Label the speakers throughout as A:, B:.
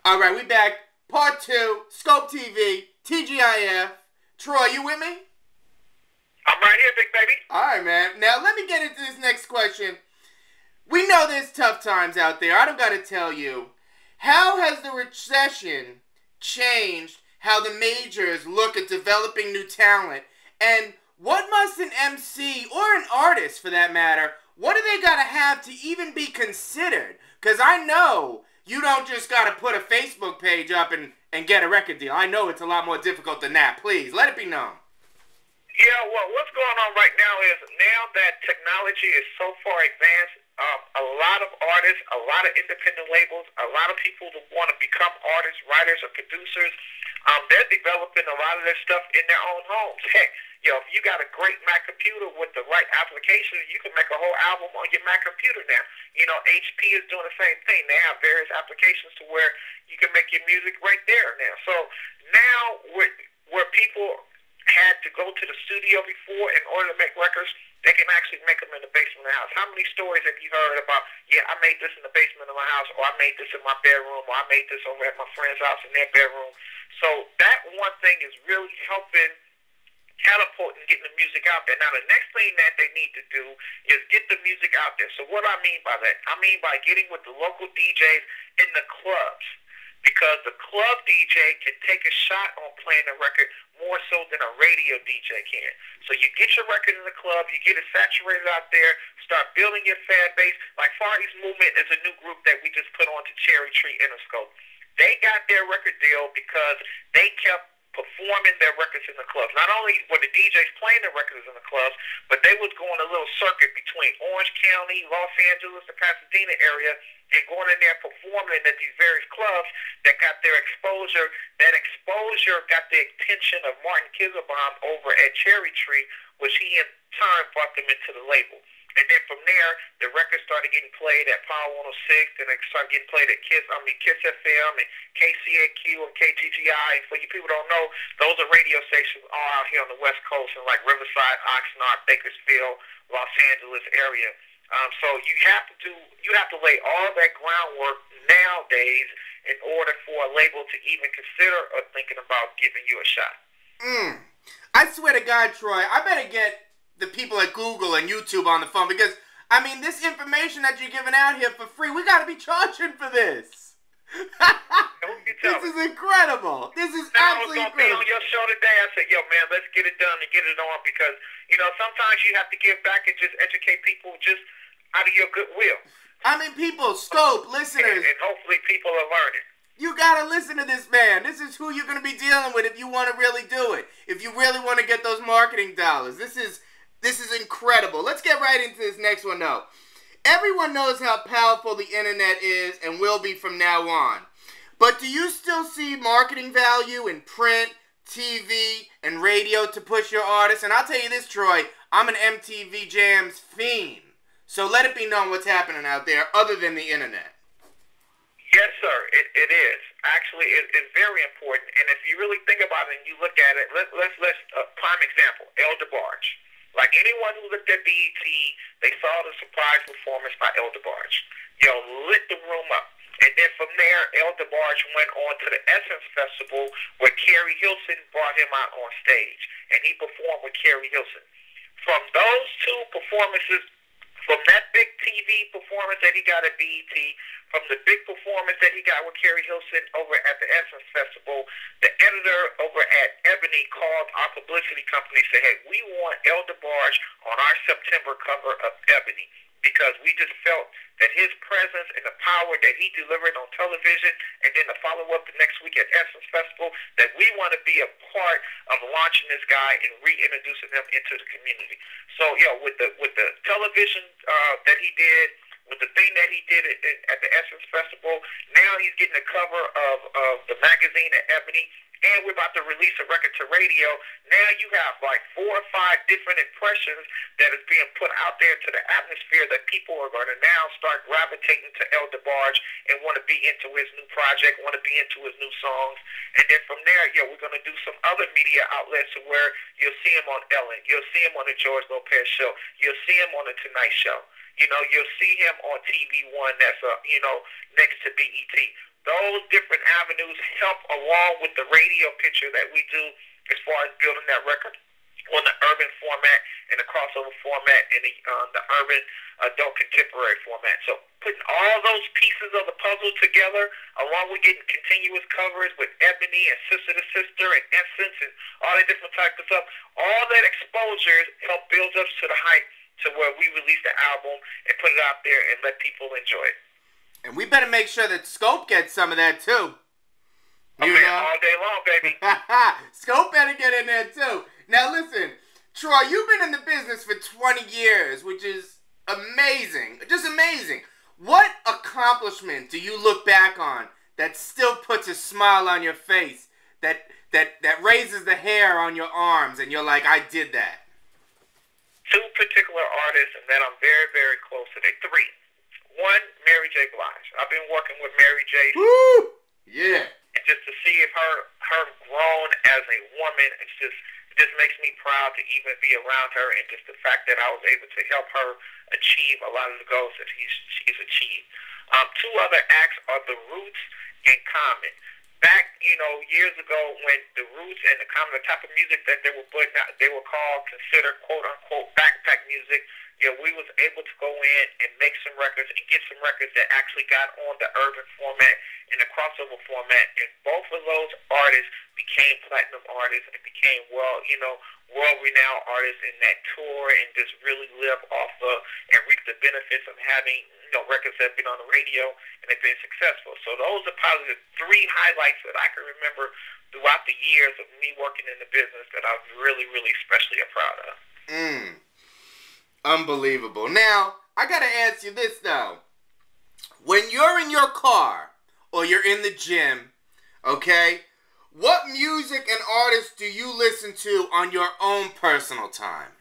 A: All right, we back. Part 2, Skope TV, TGIF. Troy, you with me?
B: I'm right here, big baby.
A: All right, man. Now, let me get into this next question. We know there's tough times out there. I don't got to tell you. How has the recession changed how the majors look at developing new talent? And what must an MC, or an artist for that matter, what do they got to have to even be considered? Because I know you don't just got to put a Facebook page up and get a record deal. I know it's a lot more difficult than that. Please, let it be known.
B: Yeah, well, what's going on right now is now that technology is so far advanced, a lot of artists, a lot of independent labels, a lot of people who want to become artists, writers, or producers, they're developing a lot of their stuff in their own homes. Heck, if you got a great Mac computer with the right application, you can make a whole album on your Mac computer now. HP is doing the same thing. They have various applications to where you can make your music right there now. So now where people had to go to the studio before in order to make records, they can actually make them in the basement of the house. How many stories have you heard about, I made this in the basement of my house, or I made this in my bedroom, or I made this over at my friend's house in their bedroom? So that one thing is really helping catapult and getting the music out there. Now, the next thing that they need to do is get the music out there. So what I mean by that, I mean by getting with the local DJs in the clubs, because the club DJ can take a shot on playing a record more so than a radio DJ can. So you get your record in the club, you get it saturated out there, start building your fan base. Like Far East Movement is a new group that we just put on to Cherry Tree Interscope. They got their record deal because they kept performing their records in the clubs. Not only were the DJs playing their records in the clubs, but they was going a little circuit between Orange County, Los Angeles, the Pasadena area, and going in there performing at these various clubs that got their exposure. That exposure got the attention of Martin Kizelbaum over at Cherry Tree, which he in turn brought them into the label. And then from there, the records started getting played at Power 106, and they started getting played at Kiss FM and KCAQ and KGGI. And for you people who don't know, those are radio stations all out here on the West Coast in like Riverside, Oxnard, Bakersfield, Los Angeles area. So you have to lay all that groundwork nowadays in order for a label to even consider or thinking about giving you a shot.
A: I swear to God, Troy, I better get the people at Google and YouTube on the phone, because, this information that you're giving out here for free, we got to be charging for this. This is incredible. This is absolutely incredible.
B: I was going to be on your show today. I said, man, let's get it done and get it on, because, sometimes you have to give back and just educate people just out of your goodwill.
A: People, Skope, listeners.
B: And hopefully people are learning.
A: You gotta listen to this man. This is who you're gonna be dealing with if you want to really do it. If you really want to get those marketing dollars. This is incredible. Let's get right into this next one, though. Everyone knows how powerful the internet is and will be from now on. But do you still see marketing value in print, TV, and radio to push your artists? And I'll tell you this, Troy, I'm an MTV Jams fiend. So let it be known what's happening out there other than the internet.
B: Yes, sir, it is. Actually, it's very important. And if you really think about it and you look at it, let's prime example, El DeBarge. Like anyone who looked at BET, they saw the surprise performance by El DeBarge. Lit the room up. And then from there, El DeBarge went on to the Essence Festival where Carrie Hilson brought him out on stage. And he performed with Carrie Hilson. From those two performances, from that big TV performance that he got at BET, from the big performance that he got with Carrie Hilson over at the Essence Festival, the editor over at Ebony called our publicity company and said, hey, we want El DeBarge on our September cover of Ebony, because we just felt that his presence and the power that he delivered on television, and then the follow-up the next week at Essence Festival, that we want to be a part of launching this guy and reintroducing him into the community. So, with the television that he did, with the thing that he did at the Essence Festival, now he's getting the cover of the magazine at Ebony, and we're about to release a record to radio. Now you have like 4 or 5 different impressions that is being put out there to the atmosphere that people are going to now start gravitating to El DeBarge and want to be into his new project, want to be into his new songs. And then from there, we're going to do some other media outlets where you'll see him on Ellen, you'll see him on the George Lopez Show, you'll see him on the Tonight Show. You'll see him on TV One that's next to BET. those different avenues help along with the radio picture that we do as far as building that record on the urban format and the crossover format and the urban adult contemporary format. So putting all those pieces of the puzzle together, along with getting continuous coverage with Ebony and Sister to Sister and Essence and all that different types of stuff, all that exposure help build us to the height to where we release the album and put it out there and let people enjoy it.
A: And we better make sure that Skope gets some of that too.
B: You know? All day long, baby.
A: Skope better get in there too. Now listen, Troy, you've been in the business for 20 years, which is amazing. Just amazing. What accomplishment do you look back on that still puts a smile on your face, that raises the hair on your arms, and you're like, I did that?
B: Two particular artists, and that I'm very, very close to. Three. One, Mary J. Blige. I've been working with Mary J.
A: Woo! Yeah.
B: And just to see if her grown as a woman, it just makes me proud to even be around her, and just the fact that I was able to help her achieve a lot of the goals that she's achieved. Two other acts are The Roots and Common. Back, years ago when The Roots and the Common, the type of music that they were putting out, they were considered quote-unquote backpack music. We was able to go in and make some records and get some records that actually got on the urban format and the crossover format, and both of those artists became platinum artists and became world-renowned artists in that tour, and just really live off of and reap the benefits of having records that have been on the radio and have been successful. So those are probably the three highlights that I can remember throughout the years of me working in the business that I'm really, really especially proud of.
A: Unbelievable. Now, I gotta ask you this though. When you're in your car or you're in the gym, okay, what music and artists do you listen to on your own personal time?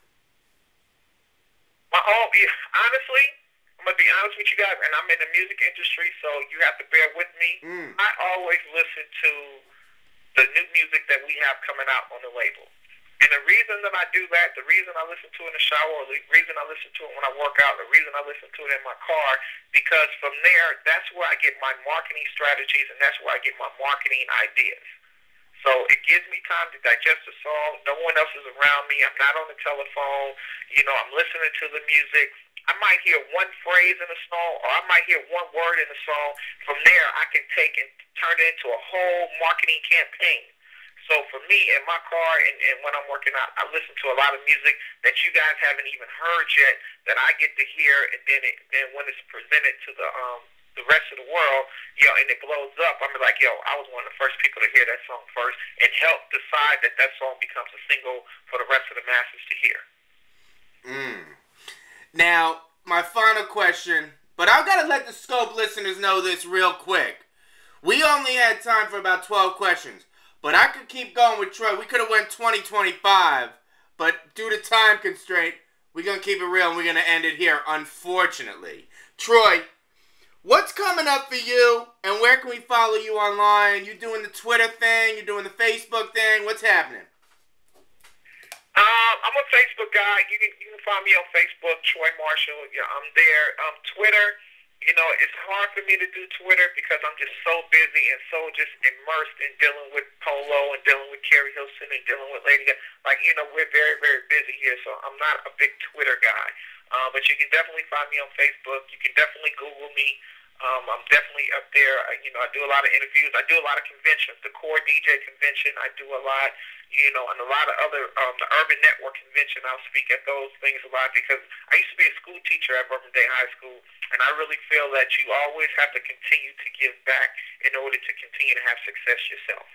B: Honestly, I'm going to be honest with you guys, and I'm in the music industry, so you have to bear with me. I always listen to the new music that we have coming out on the label. And the reason that I do that, the reason I listen to it in the shower, the reason I listen to it when I work out, the reason I listen to it in my car, because from there, that's where I get my marketing strategies, and that's where I get my marketing ideas. So it gives me time to digest the song. No one else is around me. I'm not on the telephone. I'm listening to the music. I might hear one phrase in a song, or I might hear one word in a song. From there, I can take and turn it into a whole marketing campaign. So for me, in my car and when I'm working out, I listen to a lot of music that you guys haven't even heard yet, that I get to hear, and then when it's presented to the rest of the world, and it blows up, I'm like, I was one of the first people to hear that song first, and help decide that song becomes a single for the rest of the masses to hear.
A: Now, my final question, but I've got to let the Skope listeners know this real quick. We only had time for about 12 questions, but I could keep going with Troy. We could have went 20-25, but due to time constraint, we're going to keep it real, and we're going to end it here, unfortunately. Troy, what's coming up for you, and where can we follow you online? You doing the Twitter thing? You doing the Facebook thing? What's happening?
B: I'm a Facebook guy. You can find me on Facebook, Troy Marshall. I'm there. Twitter, it's hard for me to do Twitter because I'm just so busy and so just immersed in dealing with Polo and dealing with Carrie Hilson and dealing with Lady Gaga. We're very, very busy here, so I'm not a big Twitter guy. But you can definitely find me on Facebook. You can definitely Google me. I'm definitely up there. I do a lot of interviews. I do a lot of conventions. The Core DJ convention, I do a lot. And a lot of other, the Urban Network convention, I'll speak at those things a lot because I used to be a school teacher at Bourbon Day High School, and I really feel that you always have to continue to give back in order to continue to have success yourself.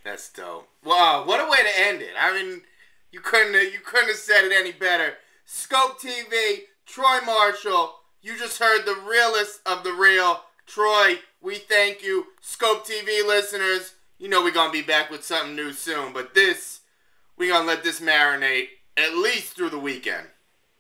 A: That's dope. Wow, what a way to end it. I mean, you couldn't have said it any better. Skope TV, Troy Marshall. You just heard the realest of the real. Troy, we thank you. Skope TV listeners, we're going to be back with something new soon. But we're going to let this marinate at least through the weekend.